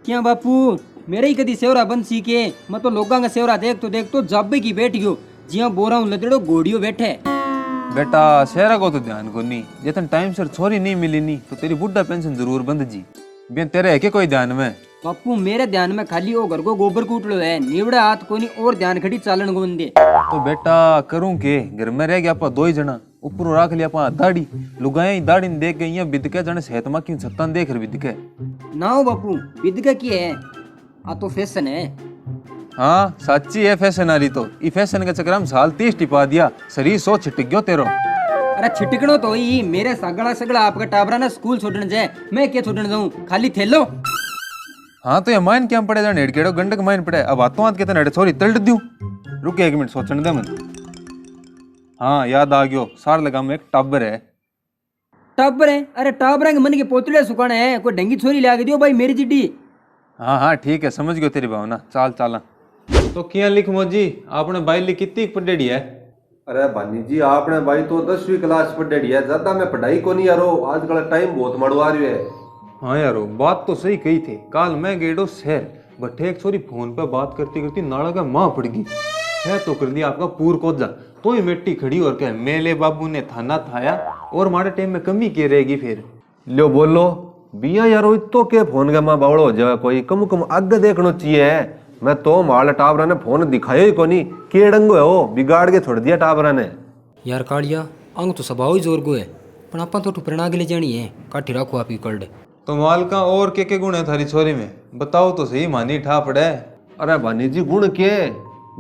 क्या बापू मेरे ही कदी सेवरा बन सीखे मैं तो लोगां का सेवरा देख तो जब की बैठ गयो जिया बोरा हूं लदड़ो घोड़ियो बैठे। बेटा शहरा को तो ध्यान को नहीं जतन टाइम से छोरी नहीं मिली नहीं तो तेरी बुढ़ा पेंशन जरूर बंद जी बेन तेरे है के कोई ध्यान में। बापू मेरे ध्यान में खाली वो घर को गोबर कूटलो है निवड़ा हाथ को नहीं और ध्यान खड़ी चालन को बंदे। तो बेटा करूं के घर में रह गया आपा दो ही जना ऊपर रख लिया आपा दाढ़ी लुगाए दाढ़ी देख गई यहाँ बिद के जने सेहत मा की छत्तान देख बिद के ना हो बापू बिद का की है आ तो फैशन है। हाँ सच्ची है फैशन आ रही तो ई फैशन के चक्कर में साल 30 टिपा दिया शरीर सो छिटक गयो तेरो। अरे छिटकनो तो ही मेरे सगड़ा सगड़ा आपका टाबरा ना स्कूल छोड़ने जाए मैं क्या छोड़ने जाऊं खाली थेलो। हाँ तो ये माइन क्या पड़े जाने हेड़केड़ो गंडक माइन पड़े अब हाथों हाथ के छोरी तलट दूं रुक एक मिनट सोचने दे मन। हाँ याद आ गयो सार लगा में एक टाबर है। टाबर है अरे टाबरा के मन के पोतड़े सुखाने है कोई ढंगी छोरी ला के दियो भाई मेरी चिट्ठी। हाँ हाँ ठीक है समझ गयो तेरी भावना चाल चाला। तो क्या लिख मोजी आपने बाई लिख कितनी पढ़ेड़ी है। अरे भानी जी आपने भाई तो 10वीं क्लास पढ़ेड़ी है ज्यादा मैं पढ़ाई को नहीं यारो आजकल टाइम बहुत मड़वा रही है। हाँ यारो बात तो सही कही थी काल मैं गेड़ो शहर बटे एक छोरी फोन पे बात करती करती नाला का माँ पड़ गई है तो कर दिया आपका पूर कोजा तो ही मिट्टी खड़ी और क्या मेले बाबू ने थाना थाया और मारे टाइम में कमी के रहेगी फिर लो बोलो बिया यारो तो के फोन के माँ बावड़ो हो जाए कोई कम आगे देखना चाहिए मैं तो माल टाबरा ने फोन दिखाया ही कोनी के डंगो है वो बिगाड़ के छोड़ दिया टाबरा ने। यार कालिया अंग तो स्वभाव ही जोर गो है पर अपन तो टुपरना के ले जानी है काठी रखो आप कल्ड। तो माल का और के गुण है थारी छोरी में बताओ तो सही मानी ठा पड़े। अरे भानी जी गुण के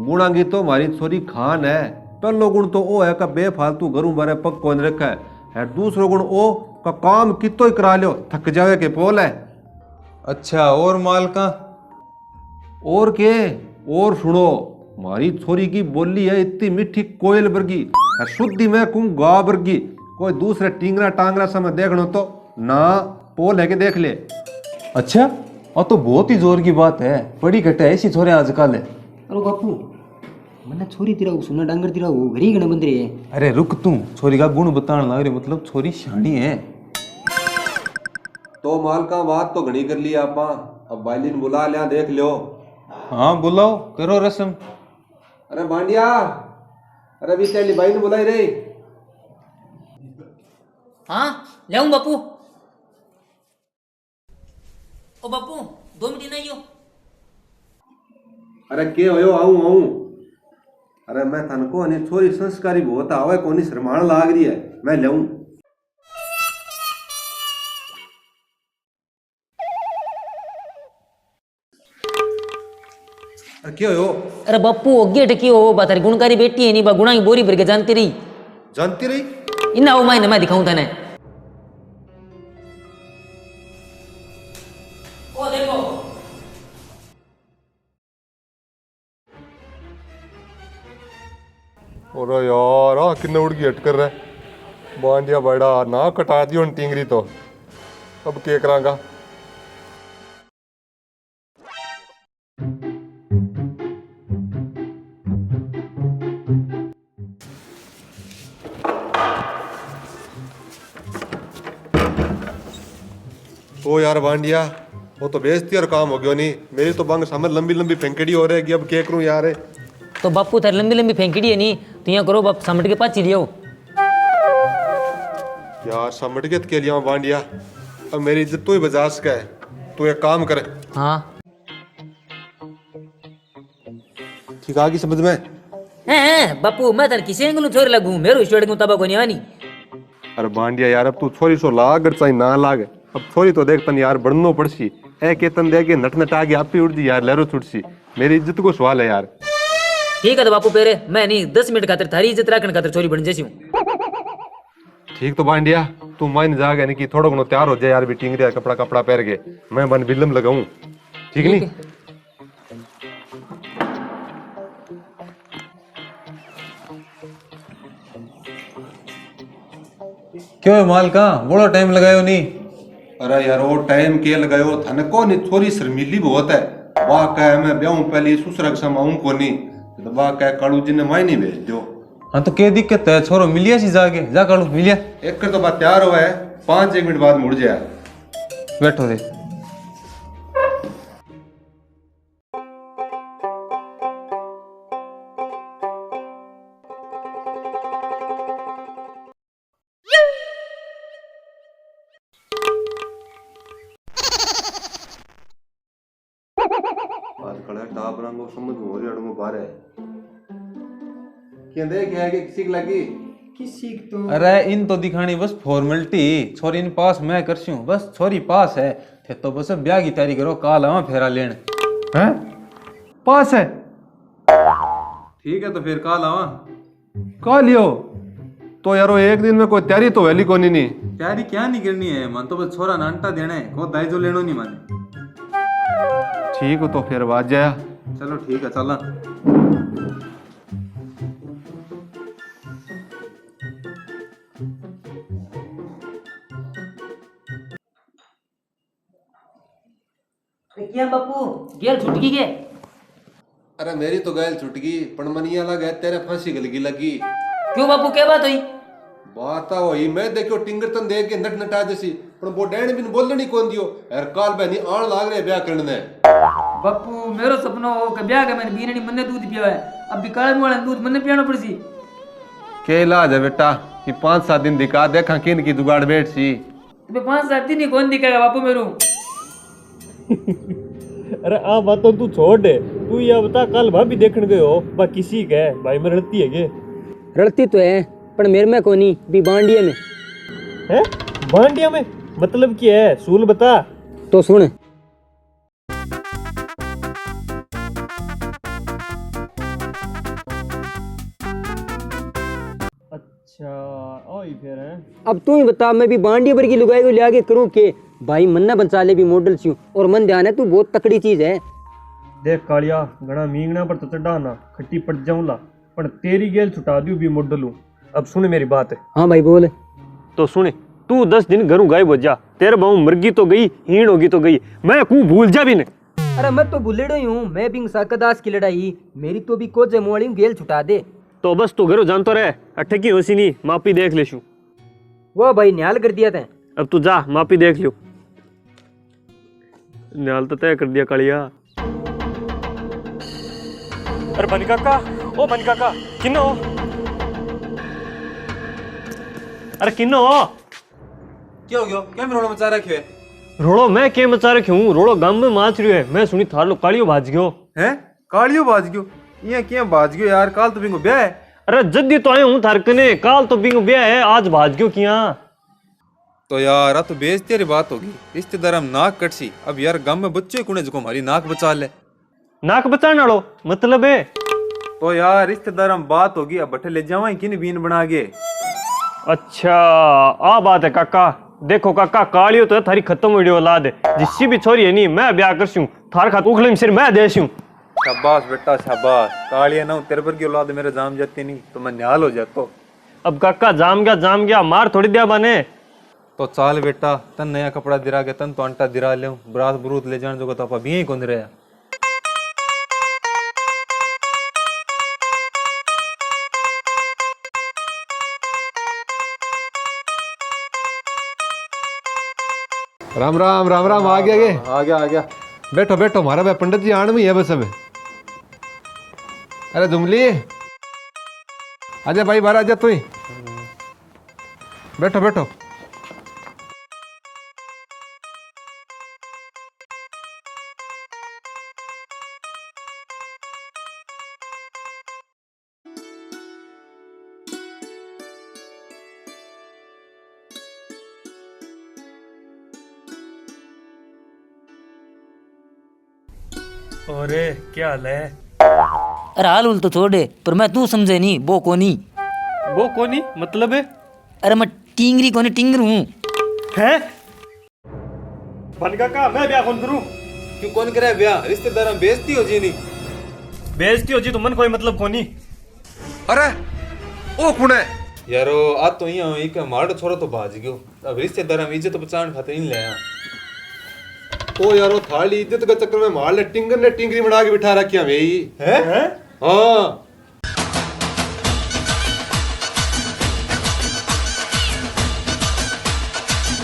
गुणा की तो हमारी छोरी खान है पहलो गुण तो वो है का बेफालतू घरों बारे पग कौन रखा है दूसरो गुण ओ का काम कितो ही करा लो थक जावे के पोल है। अच्छा और माल का और के और सुनो हमारी छोरी की बोली है इतनी मीठी कोयल वर्गी शुद्धि में कुम गा वर्गी कोई दूसरे टिंगरा टांगरा समय देखना तो ना पोल है के देख ले। अच्छा और तो बहुत ही जोर की बात है बड़ी घटे ऐसी छोरे आजकल है। अरे बापू मैंने छोरी तिरा सुना डांगर तिरा वो घरी गण बंदरे है। अरे रुक तू छोरी का गुण बताने लग रही मतलब छोरी शानी है। तो माल का बात तो घनी कर ली आपा अब बाइलिन बुला लिया देख लो। हाँ बुलाओ करो रस्म। अरे भांडिया अरे भी तेरी बाई ने बुलाई रे। हाँ ले बापू। ओ बापू 2 मिनट नहीं हो। अरे के होयो आऊं आऊं अरे मैं थन को ने छोरी संस्कारी बहुत आवे कोनी शर्माण लाग रही है मैं लेऊं। अरे के होयो अरे बापू अगे टकी हो बात गुणकारी बेटी है नहीं बा गुणा की बोरी भर के जानती रही इन्ना वो मैं दिखाऊं तने। ओ देखो और यार किन्ने उड़गी हट कर रहा बांडिया बड़ा ना कटा दियो टिंगरी तो अब के करांगा। तो यार बांडिया वो तो बेइज्जती और काम हो गयो नहीं मेरी तो बंग सामने लंबी लंबी फेंकड़ी हो रहेगी अब के करूं यार। तो बापू थारी लंबी लंबी फेंकड़ी है नहीं तो यहाँ करो बाप समट के पाची लियो यार समट के के लिया बांडिया अब मेरी इज्जत तू ही बजा सका है तू एक काम कर। हाँ ठीक आ गई समझ में। हैं बापू मैं तार किसी एंगल छोर लगूं मेरो स्टूडेंट को तबा को नहीं आनी। अरे बांडिया यार अब तू छोरी सो लाग अगर चाहे ना लाग अब छोरी तो देख तन यार बढ़नो पड़सी ए के तन दे के नट नट आगे आप ही उड़ जी यार लहरो छुटसी मेरी इज्जत को सवाल है यार। ठीक है तो बापू पेरे मैं नहीं 10 मिनट खातिर थारी इज्जत रखने खातिर छोरी बन जैसी हूँ। ठीक तो बांडिया तू मान जागे नहीं कि थोड़ा घणो तैयार हो जाए यार भी टिंगरिया कपड़ा कपड़ा पहन के मैं बन बिलम लगाऊं ठीक नहीं। क्यों है माल का बड़ा टाइम लगायो नहीं। अरे यार वो टाइम के लगायो थन को नहीं छोरी शर्मीली बहुत है वाह कह मैं ब्याहूं पहले ससुर समाऊं को नहीं तो वाह कह कालू जी ने माई नहीं भेज दो। हाँ तो क्या दिक्कत है छोरो मिलिया सी जाके जा कालू मिलिया एक कर तो बात तैयार हुआ है 5 मिनट बाद मुड़ जाए बैठो दे। कड़ा टाप रंगो समझ हो रिया में बारे क्या देख है कि किसी की लगी किसी तो अरे इन तो दिखानी बस फॉर्मेलिटी छोरी इन पास मैं करसी हूँ बस छोरी पास है थे तो बस ब्याह की तैयारी करो काल आवा फेरा लेन हैं पास है ठीक है तो फिर काल आवा का लियो तो यारो एक दिन में कोई तैयारी तो वैली कोनी नहीं तैयारी क्या नहीं करनी है मन तो बस छोरा नानटा देना है को दाई जो लेनो नहीं माने ठीक हो तो फिर बात जाया चलो ठीक है चला क्या बापू गेल छूट गई के अरे मेरी तो गैल छुट गई पणमनिया लगा तेरे फांसी गलगी लगी क्यों बापू क्या बात हुई बात हुई मैं देखो टिंगर तन देख के नट नटा जैसी पण वो डैन बिन बोलनी कौन दियो यार काल बहनी आण लाग रहे ब्याह करने बापू मेरो सपनो हो के ब्याह के मैंने बीने मन्ने दूध पिया है अब भी काल वाला दूध मन्ने पियानो पड़सी के इलाज है बेटा कि 5-7 दिन दिखा देखा किन की जुगाड़ बैठ सी अबे 5-7 दिन ही कौन दिखेगा बापू मेरो अरे आ बातों तू छोड़ दे तू ये बता कल भाभी देखने गए हो बा किसी के भाई में रड़ती है के रड़ती तो है पर मेरे में कोनी भी बांडिया में है बांडिया में मतलब क्या है सूल बता तो सुन अच्छा आई फिर है अब तू ही बता मैं भी बांडिया भर की लुगाई को ले आके करूँ के भाई मन्ना बंसाले भी मॉडल छी और मन ध्यान है तू बहुत तकड़ी चीज है देख कालिया घना मींगना पर तो चढ़ाना खट्टी पड़ जाऊंला पर तेरी गेल छुटा दियो भी मॉडल हूं अब सुन मेरी बात है हाँ भाई बोल तो सुने तू 10 दिन घरों गायब हो जा तेरे बहु मुर्गी तो गई हीण होगी तो गई मैं कू भूल जा भी नहीं अरे मैं तो भूलेड़ो ही हूँ मैं भी साकदास की लड़ाई मेरी तो भी कोच मोड़ी गेल छुटा दे तो बस तू घरों जानतो रहे अट्ठे की होसी नहीं मापी देख लेशू वो भाई न्याल कर दिया था अब तू जा मापी देख लियो न्याल तो तय कर दिया कालिया अरे बन काका ओ बन काका किन्नो अरे किन्नो क्या हो गया क्या मेरा मचा रखे रोड़ो मैं के मचा रखे हूँ रोड़ो गांव में माच रही है मैं सुनी थार लो कालियो भाज गयो है कालियो बाज गयो ये क्या बाज गयो यार काल तो बिंगो ब्याह है अरे जद्दी तो आए हूँ थार कने काल तो बिंग ब्याह है आज भाज गयो किया तो यार तो बेइज्जती वाली बात होगी रिश्तेदार हम नाक कटसी अब यार गांव में बच्चे कुने जो हमारी नाक बचा ले नाक बचाने वालो मतलब है तो यार रिश्तेदार हम बात होगी अब बठे ले जावा किन बीन बना के अच्छा आ बात है काका देखो काका कालियो तो थारी खत्म वीडियो औलाद है जिससी भी छोरी है नहीं मैं ब्याह करसूं थार खात उखले सिर मैं देसूं शाबाश बेटा शाबाश कालिया ना तेरे पर की औलाद मेरे जाम जाती नहीं तो मैं न्याल हो जाता अब काका जाम गया मार थोड़ी दिया बने तो चाल बेटा तन नया कपड़ा दिरा के तन तो अंटा दिरा ले बरात बरूत ले जाने जो तो आप अभी ही कौन रहा राम राम राम राम आ गया ये आ गया बैठो बैठो हमारा भाई पंडित जी आण में ही है बस अब अरे जुमली आजा भाई बाहर आजा तू ही बैठो बैठो अरे क्या हाल है अरे हाल उल तो छोड़े पर मैं तू समझे नहीं वो कोनी वो कोनी मतलब है अरे मैं टिंगरी कोनी टिंगर हूँ हैं बन काका मैं ब्याह कौन करूं क्यों कौन करे ब्याह रिश्तेदार हम बेइज्जती हो जी नहीं बेइज्जती हो जी तो मन कोई मतलब कोनी अरे ओ कौन है यारो आज तो यहाँ एक मारो छोरो तो भाज गयो अब रिश्तेदार हम इज्जत बचाने खातिर इन ले आया ओ यारो थाली इज्जत के चक्कर में मार ले टिंगर ने टिंगरी बना के बिठा रखी है भाई है हाँ